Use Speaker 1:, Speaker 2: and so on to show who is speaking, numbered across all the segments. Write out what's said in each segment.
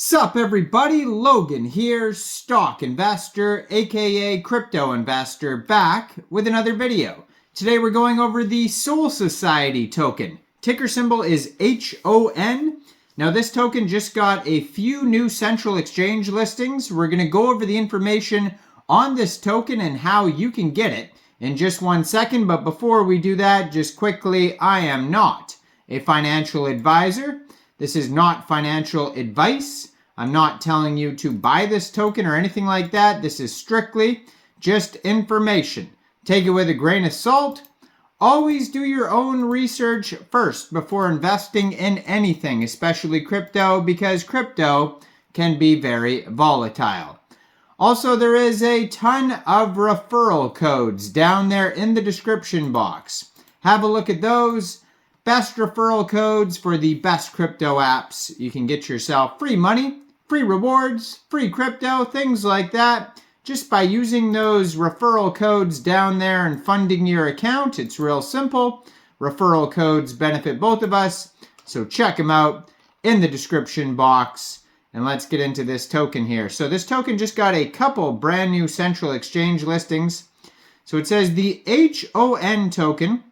Speaker 1: Sup everybody, Logan here, stock investor, aka crypto investor, back with another video. Today we're going over the Soul Society token. Ticker symbol is HON. Now this token just got a few new central exchange listings. We're going to go over the information on this token and how you can get it in just 1 second. But before we do that, just quickly, I am not a financial advisor. This is not financial advice. I'm not telling you to buy this token or anything like that. This is strictly just information. Take it with a grain of salt. Always do your own research first before investing in anything, especially crypto, because crypto can be very volatile. Also, there is a ton of referral codes down there in the description box. Have a look at those. Best referral codes for the best crypto apps. You can get yourself free money, free rewards, free crypto, things like that. Just by using those referral codes down there and funding your account. It's real simple. Referral codes benefit both of us. So check them out in the description box. And let's get into this token here. So this token just got a couple brand new central exchange listings. So it says the HON token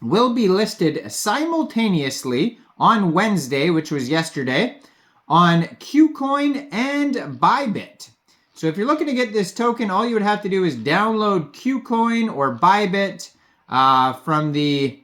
Speaker 1: will be listed simultaneously on Wednesday, which was yesterday, on Kucoin and Bybit. So if you're looking to get this token, all you would have to do is download Kucoin or Bybit from the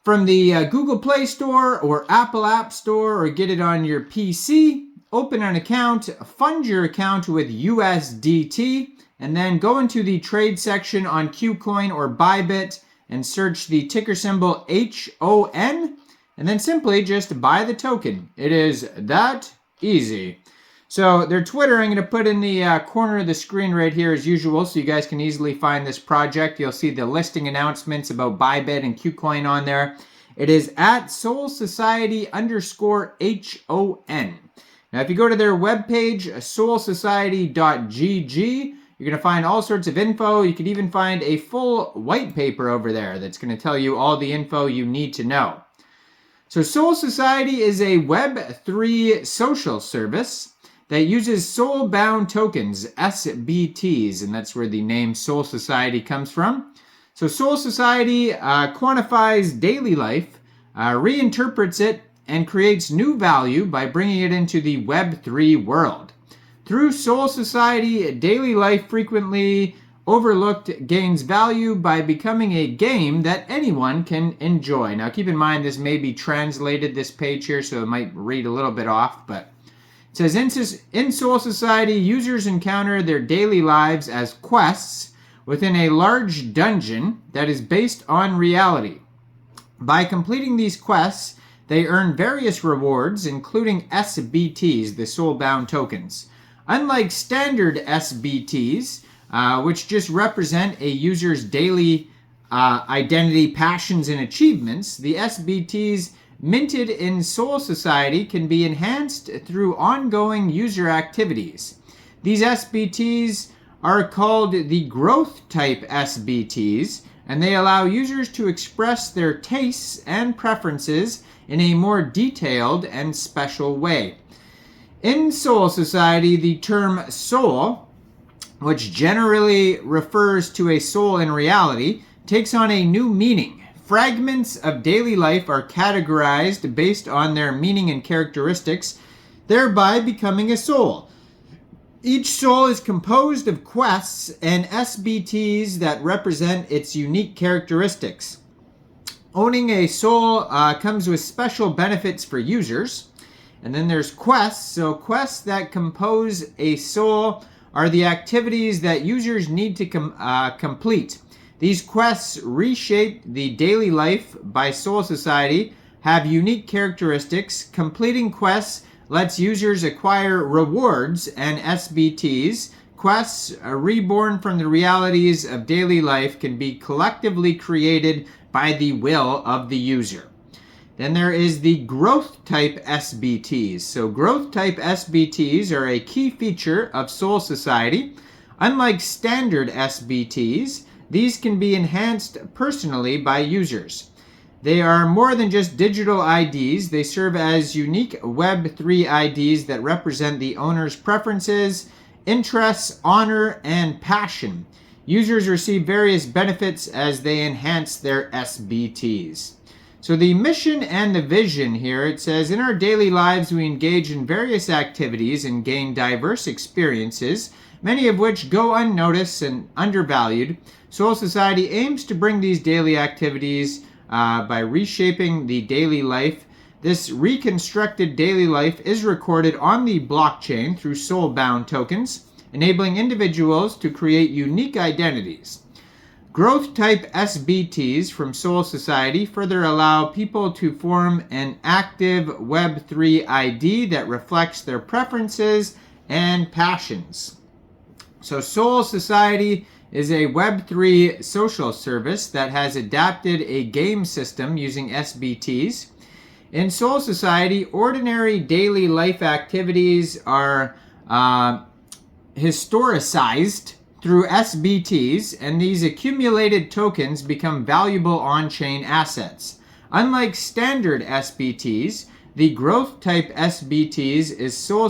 Speaker 1: Google Play Store or Apple App Store, or get it on your PC, open an account, fund your account with USDT, and then go into the trade section on Kucoin or Bybit and search the ticker symbol HON, and then simply just buy the token. It is that easy. So their Twitter, I'm going to put in the corner of the screen right here as usual, so you guys can easily find this project. You'll see the listing announcements about Bybit and Kucoin on there. It is at Soul Society _HON. Now if you go to their webpage, soulsociety.gg, you're going to find all sorts of info. You could even find a full white paper over there that's going to tell you all the info you need to know. So Soul Society is a Web3 social service that uses soul-bound tokens, SBTs, and that's where the name Soul Society comes from. So Soul Society quantifies daily life, reinterprets it, and creates new value by bringing it into the Web3 world. Through Soul Society, daily life frequently overlooked gains value by becoming a game that anyone can enjoy. Now keep in mind this may be translated, this page here, so it might read a little bit off, but it says in Soul Society, users encounter their daily lives as quests within a large dungeon that is based on reality. By completing these quests, they earn various rewards, including SBTs, the soul-bound tokens. Unlike standard SBTs, which just represent a user's daily identity, passions, and achievements, the SBTs minted in Soul Society can be enhanced through ongoing user activities. These SBTs are called the growth type SBTs, and they allow users to express their tastes and preferences in a more detailed and special way. In Soul Society, the term soul, which generally refers to a soul in reality, takes on a new meaning. Fragments of daily life are categorized based on their meaning and characteristics, thereby becoming a soul. Each soul is composed of quests and SBTs that represent its unique characteristics. Owning a soul comes with special benefits for users. And then there's quests. So quests that compose a soul are the activities that users need to complete. These quests reshape the daily life by Soul Society, have unique characteristics. Completing quests lets users acquire rewards and SBTs. Quests reborn from the realities of daily life can be collectively created by the will of the user. Then there is the growth type SBTs. So growth type SBTs are a key feature of Soul Society. Unlike standard SBTs, these can be enhanced personally by users. They are more than just digital IDs. They serve as unique Web3 IDs that represent the owner's preferences, interests, honor, and passion. Users receive various benefits as they enhance their SBTs. So the mission and the vision here, it says, in our daily lives we engage in various activities and gain diverse experiences, many of which go unnoticed and undervalued. Soul Society aims to bring these daily activities by reshaping the daily life. This reconstructed daily life is recorded on the blockchain through soul-bound tokens, enabling individuals to create unique identities. Growth type SBTs from Soul Society further allow people to form an active Web3 ID that reflects their preferences and passions. So Soul Society is a Web3 social service that has adapted a game system using SBTs. In Soul Society, ordinary daily life activities are historicized through SBTs, and these accumulated tokens become valuable on-chain assets. Unlike standard SBTs, the growth type SBTs in Soul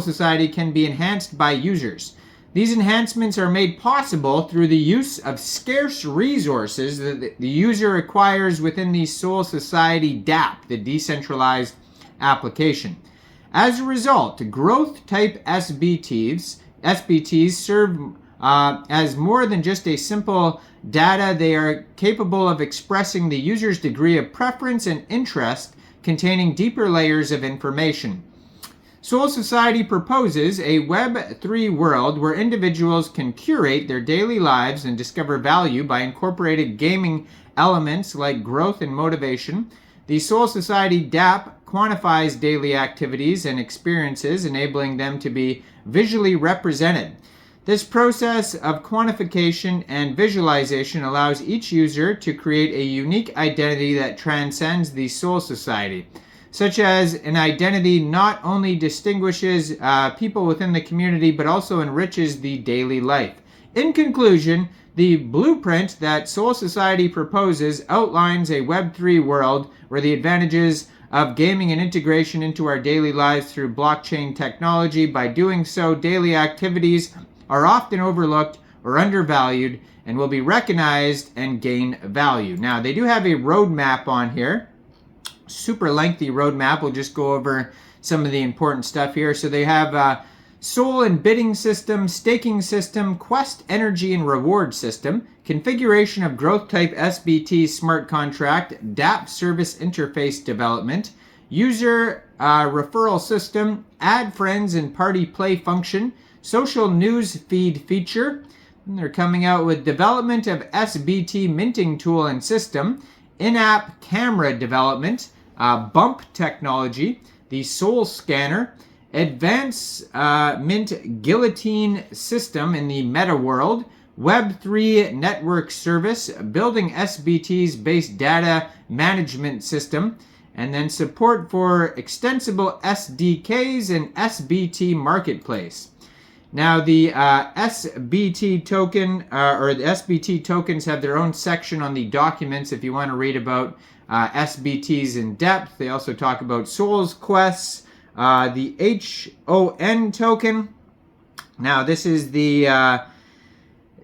Speaker 1: Society can be enhanced by users. These enhancements are made possible through the use of scarce resources that the user acquires within the Soul Society dApp, the decentralized application. As a result, growth type SBTs serve as more than just a simple data. They are capable of expressing the user's degree of preference and interest, containing deeper layers of information. Soul Society proposes a Web3 world where individuals can curate their daily lives and discover value by incorporating gaming elements like growth and motivation. The Soul Society dApp quantifies daily activities and experiences, enabling them to be visually represented. This process of quantification and visualization allows each user to create a unique identity that transcends the Soul Society, such as an identity not only distinguishes people within the community, but also enriches the daily life. In conclusion, the blueprint that Soul Society proposes outlines a Web3 world where the advantages of gaming and integration into our daily lives through blockchain technology. By doing so, daily activities are often overlooked or undervalued and will be recognized and gain value. Now, they do have a roadmap on here. Super lengthy roadmap. We'll just go over some of the important stuff here. So they have Soul and bidding system, staking system, quest energy and reward system, configuration of growth type SBT smart contract, dApp service interface development, user referral system, add friends and party play function, social news feed feature. And they're coming out with development of SBT minting tool and system, in-app camera development, bump technology, the Soul scanner, advanced mint guillotine system in the meta world, Web3 network service, building SBTs based data management system, and then support for extensible SDKs and SBT marketplace. Now the SBT token or the SBT tokens have their own section on the documents if you want to read about SBTs in depth. They also talk about Soul's quests, the HON token. Now this is the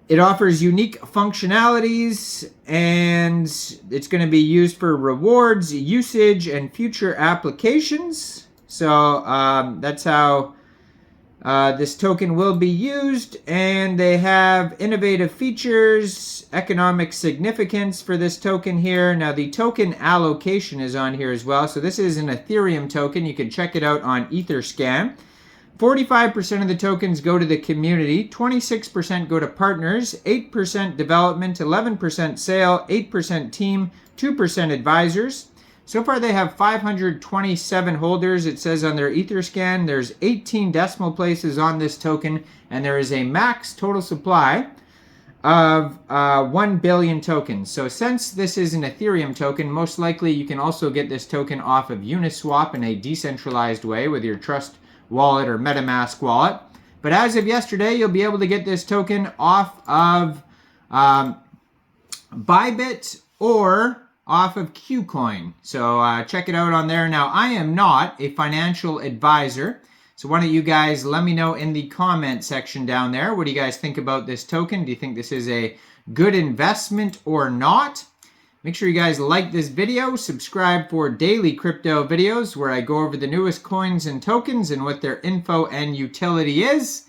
Speaker 1: it offers unique functionalities and it's going to be used for rewards, usage, and future applications. So that's how this token will be used, and they have innovative features, economic significance for this token here. Now the token allocation is on here as well. So this is an Ethereum token. You can check it out on Etherscan. 45% of the tokens go to the community, 26% go to partners, 8% development, 11% sale, 8% team, 2% advisors. So far they have 527 holders. It says on their Etherscan there's 18 decimal places on this token, and there is a max total supply of 1 billion tokens. So since this is an Ethereum token, most likely you can also get this token off of Uniswap in a decentralized way with your Trust wallet or MetaMask wallet. But as of yesterday, you'll be able to get this token off of Bybit or off of Kucoin. So check it out on there. Now, I am not a financial advisor, so why don't you guys let me know in the comment section down there. What do you guys think about this token? Do you think this is a good investment or not? Make sure you guys like this video, subscribe for daily crypto videos where I go over the newest coins and tokens and what their info and utility is.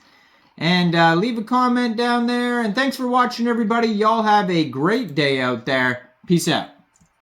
Speaker 1: And leave a comment down there. And thanks for watching, everybody. Y'all have a great day out there. Peace out.